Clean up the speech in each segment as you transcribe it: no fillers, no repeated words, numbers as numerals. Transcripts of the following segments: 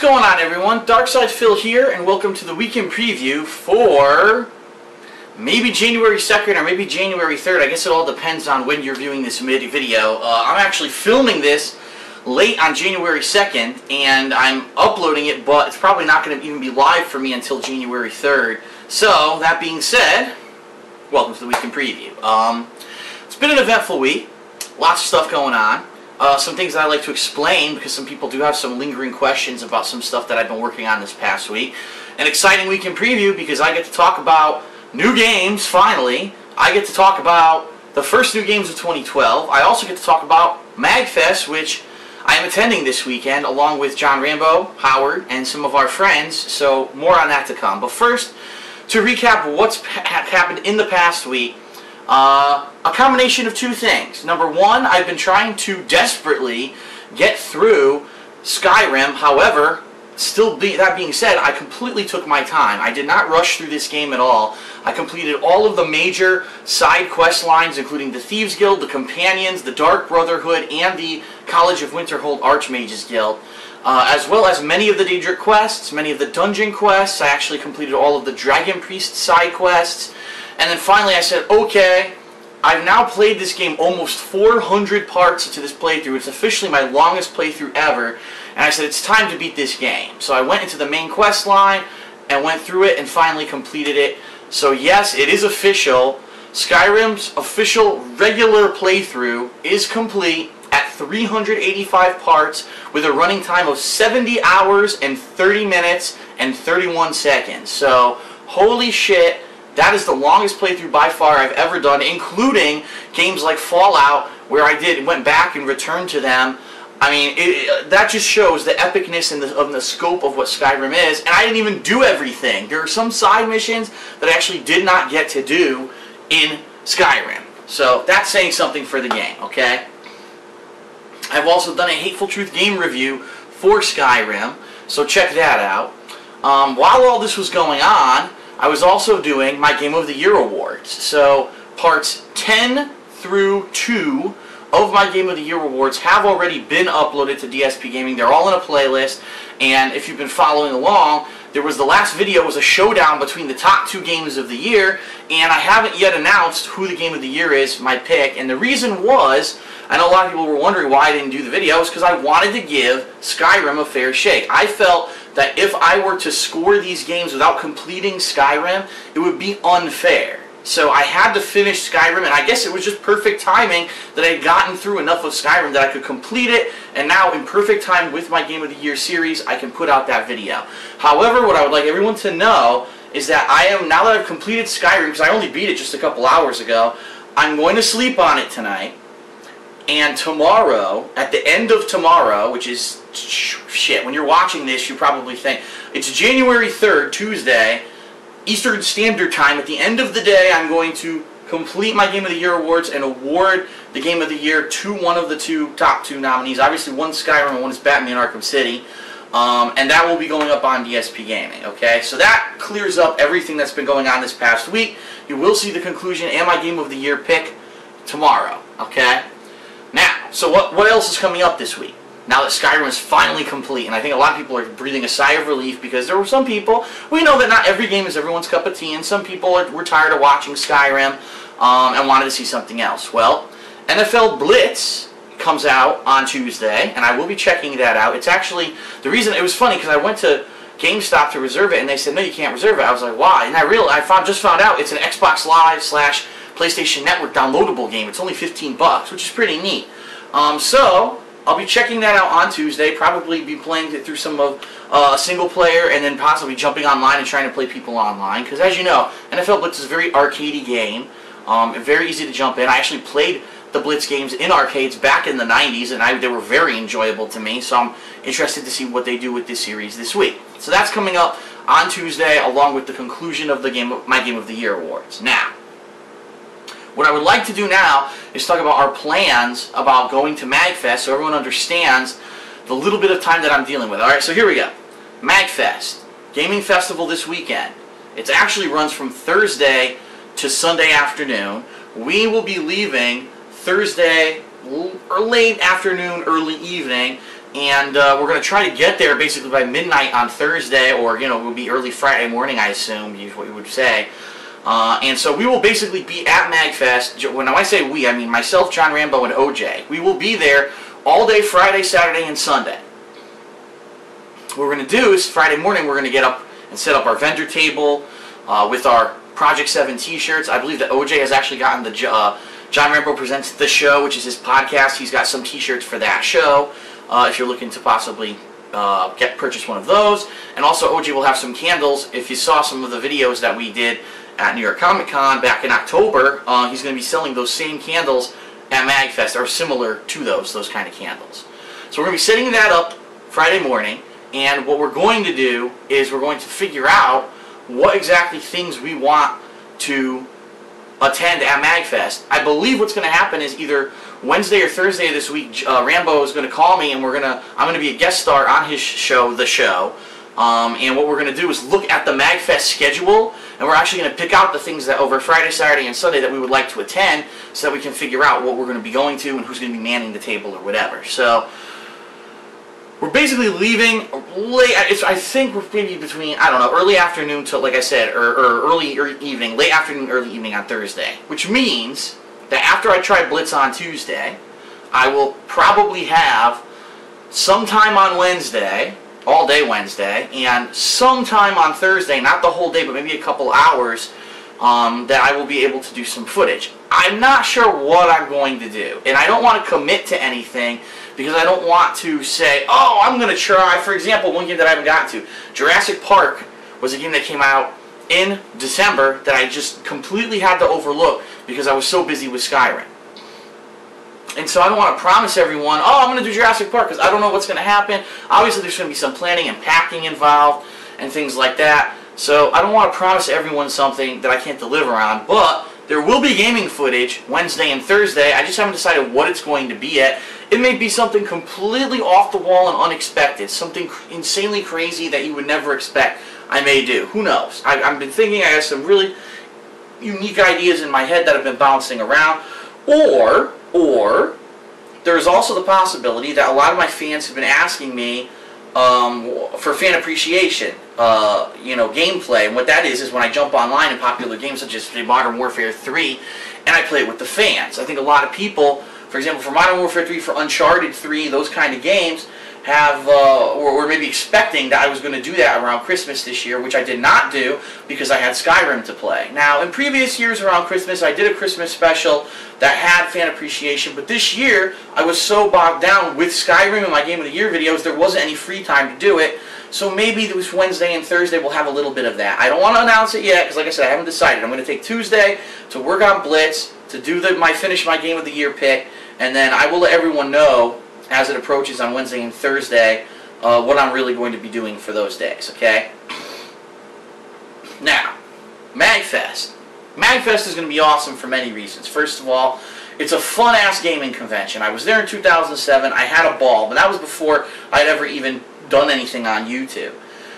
going on, everyone? Darkside Phil here, and welcome to the weekend preview for maybe January 2nd or maybe January 3rd. I guess it all depends on when you're viewing this video. I'm actually filming this late on January 2nd, and I'm uploading it, but it's probably not going to even be live for me until January 3rd. So, that being said, welcome to the weekend preview. It's been an eventful week. Lots of stuff going on. Some things that I like to explain because some people do have some lingering questions about some stuff that I've been working on this past week. An exciting weekend preview because I get to talk about new games, finally. I get to talk about the first new games of 2012. I also get to talk about Magfest, which I am attending this weekend along with John Rambo, Howard, and some of our friends. So more on that to come. But first, to recap what's happened in the past week, a combination of two things. Number one, I've been trying to desperately get through Skyrim. However, that being said, I completely took my time. I did not rush through this game at all. I completed all of the major side quest lines, including the Thieves Guild, the Companions, the Dark Brotherhood, and the College of Winterhold Archmages Guild, as well as many of the Daedric quests, many of the dungeon quests. I actually completed all of the Dragon Priest side quests. And then finally I said, okay, I've now played this game almost 400 parts into this playthrough. It's officially my longest playthrough ever. And I said, it's time to beat this game. So I went into the main quest line and went through it and finally completed it. So yes, it is official. Skyrim's official regular playthrough is complete at 385 parts with a running time of 70 hours and 30 minutes and 31 seconds. So, holy shit. That is the longest playthrough by far I've ever done, including games like Fallout, where I went back and returned to them. I mean, that just shows the epicness and the scope of what Skyrim is, and I didn't even do everything. There are some side missions that I actually did not get to do in Skyrim. So, that's saying something for the game, okay? I've also done a Hateful Truth game review for Skyrim, so check that out. While all this was going on, I was also doing my Game of the Year awards. So, parts 10 through 2 of my Game of the Year awards have already been uploaded to DSPGaming. They're all in a playlist, and if you've been following along, the last video was a showdown between the top 2 games of the year, and I haven't yet announced who the Game of the Year is, my pick, and the reason was, I know a lot of people were wondering why I didn't do the video, is because I wanted to give Skyrim a fair shake. I felt that if I were to score these games without completing Skyrim, it would be unfair. So I had to finish Skyrim, and I guess it was just perfect timing that I had gotten through enough of Skyrim that I could complete it, and now in perfect time with my Game of the Year series, I can put out that video. However, what I would like everyone to know is that now that I've completed Skyrim, because I only beat it just a couple hours ago, I'm going to sleep on it tonight. And tomorrow, at the end of tomorrow, which is, shit, when you're watching this, you probably think, it's January 3rd, Tuesday, Eastern Standard Time. At the end of the day, I'm going to complete my Game of the Year awards and award the Game of the Year to one of the top two nominees. Obviously, one's Skyrim and one is Batman Arkham City. And that will be going up on DSPGaming, okay? So that clears up everything that's been going on this past week. You will see the conclusion and my Game of the Year pick tomorrow, okay? Now, so what else is coming up this week? Now that Skyrim is finally complete, and I think a lot of people are breathing a sigh of relief because there were some people, we know that not every game is everyone's cup of tea, and some people were tired of watching Skyrim and wanted to see something else. Well, NFL Blitz comes out on Tuesday, and I will be checking that out. It's actually, the reason, it was funny because I went to GameStop to reserve it, and they said, no, you can't reserve it. I was like, why? And I just found out it's an Xbox Live / PlayStation Network downloadable game. It's only $15, which is pretty neat. So, I'll be checking that out on Tuesday, probably be playing it through some of single player, and then possibly jumping online and trying to play people online, because as you know, NFL Blitz is a very arcadey game, very easy to jump in. I actually played the Blitz games in arcades back in the 90s, and they were very enjoyable to me, so I'm interested to see what they do with this series this week. So that's coming up on Tuesday, along with the conclusion of my Game of the Year awards. Now, what I would like to do now is talk about our plans about going to Magfest so everyone understands the little bit of time that I'm dealing with. Alright, so here we go. Magfest, gaming festival this weekend. It actually runs from Thursday to Sunday afternoon. We will be leaving Thursday or late afternoon, early evening, and we're going to try to get there basically by midnight on Thursday, or it will be early Friday morning, I assume, is what you would say. And so we will basically be at Magfest. When I say we, I mean myself, John Rambo, and OJ. We will be there all day Friday, Saturday, and Sunday. What we're going to do is Friday morning we're going to get up and set up our vendor table with our Project 7 t-shirts. I believe that OJ has actually gotten the John Rambo Presents The Show, which is his podcast. He's got some t-shirts for that show if you're looking to possibly purchase one of those. And also OJ will have some candles. If you saw some of the videos that we did at New York Comic Con back in October, he's going to be selling those same candles at Magfest, or similar to those kind of candles. So we're going to be setting that up Friday morning, and what we're going to do is we're going to figure out what exactly things we want to attend at Magfest. I believe what's going to happen is either Wednesday or Thursday of this week, Rambo is going to call me, and I'm going to be a guest star on his show, The Show. And what we're going to do is look at the Magfest schedule, and we're actually going to pick out the things that over Friday, Saturday, and Sunday that we would like to attend, so that we can figure out what we're going to be going to and who's going to be manning the table or whatever. So we're basically leaving late. I think we're maybe between, I don't know, early afternoon to, like I said, or early evening, late afternoon, early evening on Thursday. Which means that after I try Blitz on Tuesday, I will probably have sometime on Wednesday, all day Wednesday, and sometime on Thursday, not the whole day, but maybe a couple hours, that I will be able to do some footage. I'm not sure what I'm going to do, and I don't want to commit to anything because I don't want to say, oh, I'm going to try. For example, one game that I haven't gotten to, Jurassic Park, was a game that came out in December that I just completely had to overlook because I was so busy with Skyrim. And so I don't want to promise everyone, oh, I'm going to do Jurassic Park, because I don't know what's going to happen. Obviously, there's going to be some planning and packing involved and things like that. So I don't want to promise everyone something that I can't deliver on. But there will be gaming footage Wednesday and Thursday. I just haven't decided what it's going to be yet. It may be something completely off the wall and unexpected, something insanely crazy that you would never expect I may do. Who knows? I've been thinking. I have some really unique ideas in my head that have been bouncing around. Or there's also the possibility that a lot of my fans have been asking me for fan appreciation, gameplay. And what that is when I jump online in popular games such as Modern Warfare 3 and I play it with the fans. I think a lot of people, for example, for Modern Warfare 3, for Uncharted 3, those kind of games, have or maybe expecting that I was going to do that around Christmas this year, which I did not do because I had Skyrim to play. Now, in previous years around Christmas, I did a Christmas special that had fan appreciation, but this year I was so bogged down with Skyrim and my Game of the Year videos, there wasn't any free time to do it. So maybe this Wednesday and Thursday we'll have a little bit of that. I don't want to announce it yet because, like I said, I haven't decided. I'm going to take Tuesday to work on Blitz, to do finish my Game of the Year pick, and then I will let everyone know as it approaches on Wednesday and Thursday what I'm really going to be doing for those days, okay? Now, Magfest. Magfest is going to be awesome for many reasons. First of all, it's a fun-ass gaming convention. I was there in 2007. I had a ball, but that was before I'd ever even done anything on YouTube.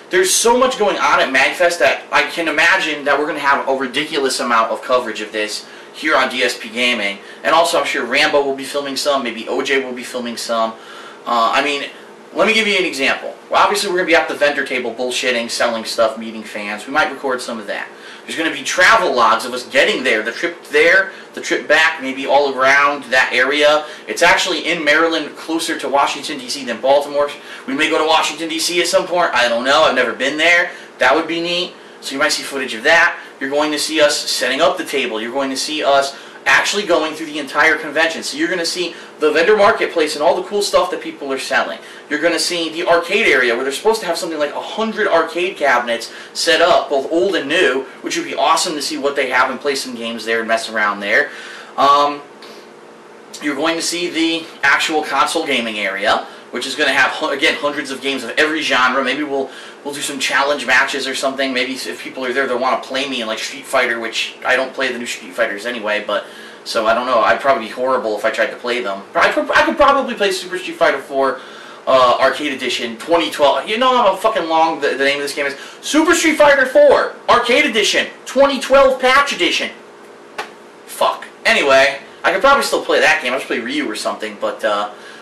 There's so much going on at Magfest that I can imagine that we're going to have a ridiculous amount of coverage of this here on DSPGaming. And also, I'm sure Rambo will be filming some. Maybe OJ will be filming some. I mean, let me give you an example. Well, obviously, we're going to be at the vendor table bullshitting, selling stuff, meeting fans. We might record some of that. There's going to be travel logs of us getting there, the trip there, the trip back, maybe all around that area. It's actually in Maryland, closer to Washington, D.C. than Baltimore. We may go to Washington, D.C. at some point. I don't know. I've never been there. That would be neat. So you might see footage of that. You're going to see us setting up the table. You're going to see us actually going through the entire convention. So you're going to see the vendor marketplace and all the cool stuff that people are selling. You're going to see the arcade area where they're supposed to have something like 100 arcade cabinets set up, both old and new, which would be awesome to see what they have and play some games there and mess around there. You're going to see the actual console gaming area, which is going to have, again, hundreds of games of every genre. Maybe we'll do some challenge matches or something. Maybe if people are there, they'll want to play me in like Street Fighter, which I don't play the new Street Fighters anyway, but so I don't know. I'd probably be horrible if I tried to play them. I could probably play Super Street Fighter 4 Arcade Edition 2012. You know how fucking long the name of this game is? Super Street Fighter 4 Arcade Edition 2012 Patch Edition. Fuck. Anyway, I could probably still play that game. I'll just play Ryu or something, but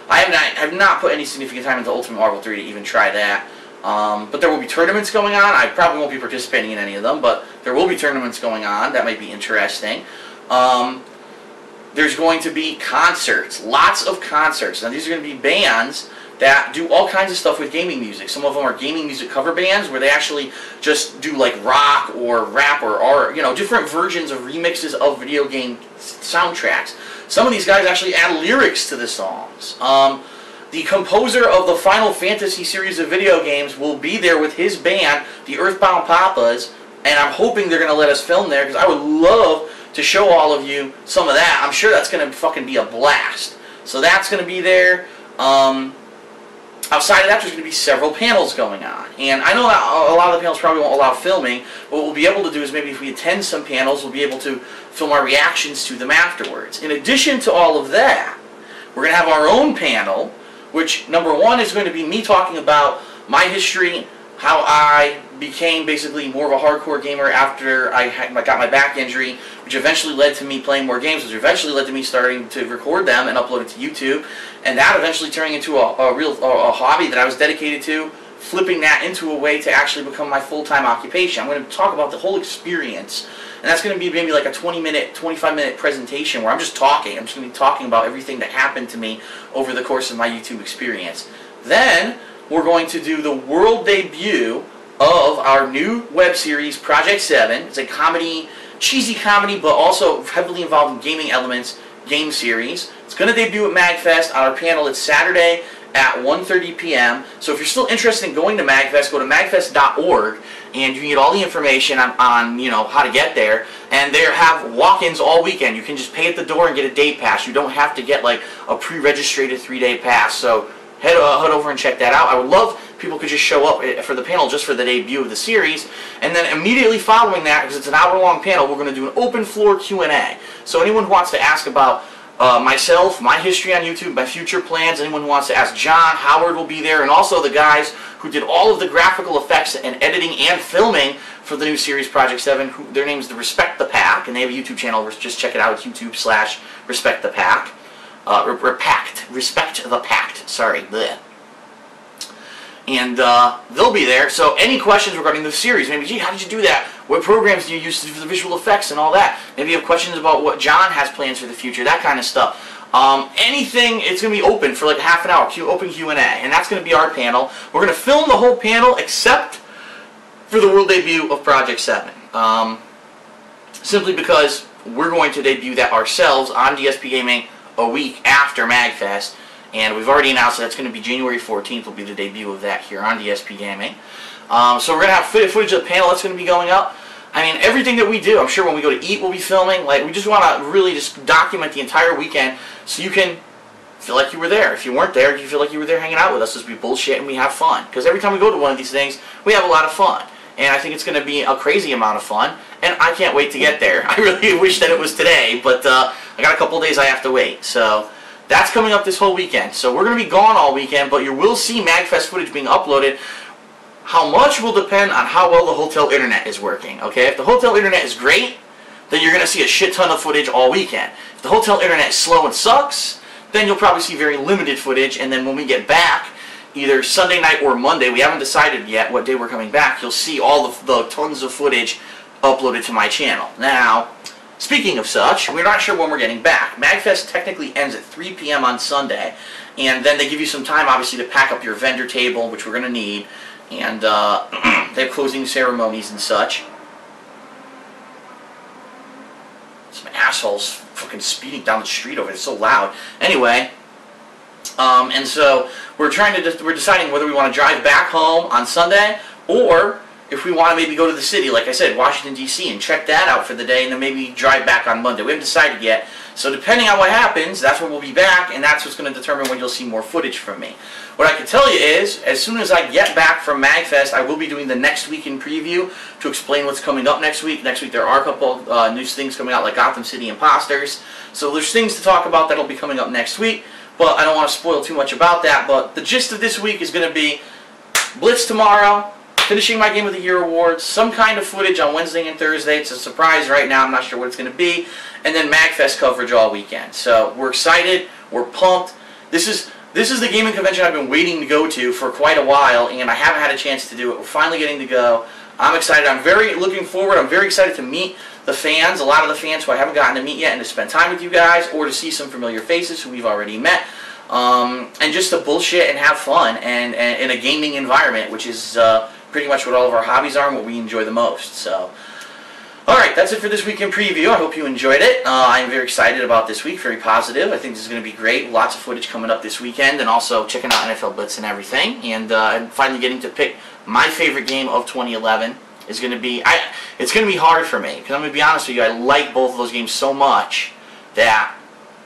I have not put any significant time into Ultimate Marvel 3 to even try that. But there will be tournaments going on. I probably won't be participating in any of them, but there will be tournaments going on. That might be interesting. There's going to be concerts, lots of concerts. Now these are going to be bands that do all kinds of stuff with gaming music. Some of them are gaming music cover bands where they actually just do like rock or rap or you know, different versions of remixes of video game soundtracks. Some of these guys actually add lyrics to the songs. The composer of the Final Fantasy series of video games will be there with his band, the Earthbound Papas, and I'm hoping they're going to let us film there because I would love to show all of you some of that. I'm sure that's going to fucking be a blast. So that's going to be there. Outside of that, there's going to be several panels going on. And I know that a lot of the panels probably won't allow filming, but what we'll be able to do is maybe if we attend some panels, we'll be able to film our reactions to them afterwards. In addition to all of that, we're going to have our own panel, which, number one, is going to be me talking about my history, how I became basically more of a hardcore gamer after I got my back injury, which eventually led to me playing more games, which eventually led to me starting to record them and upload it to YouTube, and that eventually turning into a real hobby that I was dedicated to, flipping that into a way to actually become my full-time occupation. I'm going to talk about the whole experience, and that's going to be maybe like a 20-minute, 25-minute presentation where I'm just talking. I'm just going to be talking about everything that happened to me over the course of my YouTube experience. Then we're going to do the world debut of our new web series, Project 7. It's a comedy, cheesy comedy, but also heavily involved in gaming elements, game series. It's going to debut at Magfest. On our panel, it's Saturday at 1:30 p.m. So if you're still interested in going to Magfest, go to magfest.org, and you can get all the information on you know, how to get there. And they have walk-ins all weekend. You can just pay at the door and get a day pass. You don't have to get like a pre-registered 3-day pass. So head over and check that out. I would love people could just show up for the panel just for the debut of the series, and then immediately following that, because it's an hour-long panel, we're going to do an open floor Q&A. So anyone who wants to ask about myself, my history on YouTube, my future plans, anyone who wants to ask John, Howard will be there, and also the guys who did all of the graphical effects and editing and filming for the new series Project 7. Their name is the Respect the Pack, and they have a YouTube channel. Just check it out. It's YouTube/Respect the Pack. Respect the Pact. Sorry. Bleh. And they'll be there. So any questions regarding the series, maybe, gee, how did you do that? What programs do you use for the visual effects and all that? Maybe you have questions about what John has plans for the future, that kind of stuff. Anything, it's going to be open for like half an hour, open Q&A, and that's going to be our panel. We're going to film the whole panel except for the world debut of Project 7. Simply because we're going to debut that ourselves on DSPGaming a week after Magfest. And we've already announced that that's going to be January 14th will be the debut of that here on DSPGaming. So we're going to have footage of the panel that's going to be going up. I mean, everything that we do, I'm sure when we go to eat, we'll be filming. Like, we just want to really just document the entire weekend so you can feel like you were there. If you weren't there, you feel like you were there hanging out with us as we bullshit and we have fun. Because every time we go to one of these things, we have a lot of fun. And I think it's going to be a crazy amount of fun. And I can't wait to get there. I really wish that it was today, but I got a couple days I have to wait. So that's coming up this whole weekend. So we're going to be gone all weekend, but you will see Magfest footage being uploaded. How much will depend on how well the hotel internet is working. Okay, if the hotel internet is great, then you're going to see a shit ton of footage all weekend. If the hotel internet is slow and sucks, then you'll probably see very limited footage, and then when we get back, either Sunday night or Monday, we haven't decided yet what day we're coming back, you'll see all the tons of footage uploaded to my channel. Now, speaking of such, we're not sure when we're getting back. Magfest technically ends at 3 p.m. on Sunday, and then they give you some time, obviously, to pack up your vendor table, which we're going to need, and they have closing ceremonies and such. Some assholes fucking speeding down the street over it. It's so loud. Anyway, and so we're deciding whether we want to drive back home on Sunday, or if we want to maybe go to the city, like I said, Washington, D.C., and check that out for the day, and then maybe drive back on Monday. We haven't decided yet. So depending on what happens, that's when we'll be back, and that's what's going to determine when you'll see more footage from me. What I can tell you is, as soon as I get back from Magfest, I will be doing the next week in preview to explain what's coming up next week. Next week there are a couple new things coming out, like Gotham City Imposters. So there's things to talk about that'll be coming up next week, but I don't want to spoil too much about that. But the gist of this week is going to be Blitz tomorrow, finishing my Game of the Year awards, some kind of footage on Wednesday and Thursday. It's a surprise right now. I'm not sure what it's going to be. And then Magfest coverage all weekend. So we're excited. We're pumped. This is This is the gaming convention I've been waiting to go to for quite a while, and I haven't had a chance to do it. We're finally getting to go. I'm excited. I'm very looking forward. I'm very excited to meet the fans, a lot of the fans who I haven't gotten to meet yet, and to spend time with you guys, or to see some familiar faces who we've already met, and just to bullshit and have fun and in a gaming environment, which is pretty much what all of our hobbies are and what we enjoy the most. So, alright, that's it for this weekend preview. I hope you enjoyed it. I'm very excited about this week, very positive. I think this is going to be great. Lots of footage coming up this weekend, and also checking out NFL Blitz and everything. And finally getting to pick my favorite game of 2011 is going to be... it's going to be hard for me, because I'm going to be honest with you, I like both of those games so much that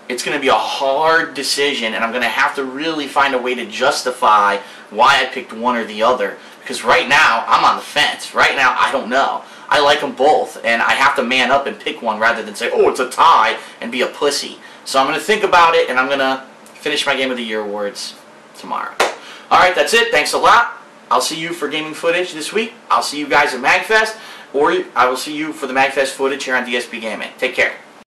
it's going to be a hard decision, and I'm going to have to really find a way to justify why I picked one or the other. Because right now, I'm on the fence. Right now, I don't know. I like them both, and I have to man up and pick one rather than say, oh, it's a tie, and be a pussy. So I'm going to think about it, and I'm going to finish my Game of the Year awards tomorrow. Alright, that's it. Thanks a lot. I'll see you for gaming footage this week. I'll see you guys at Magfest, or I will see you for the Magfest footage here on DSPGaming. Take care.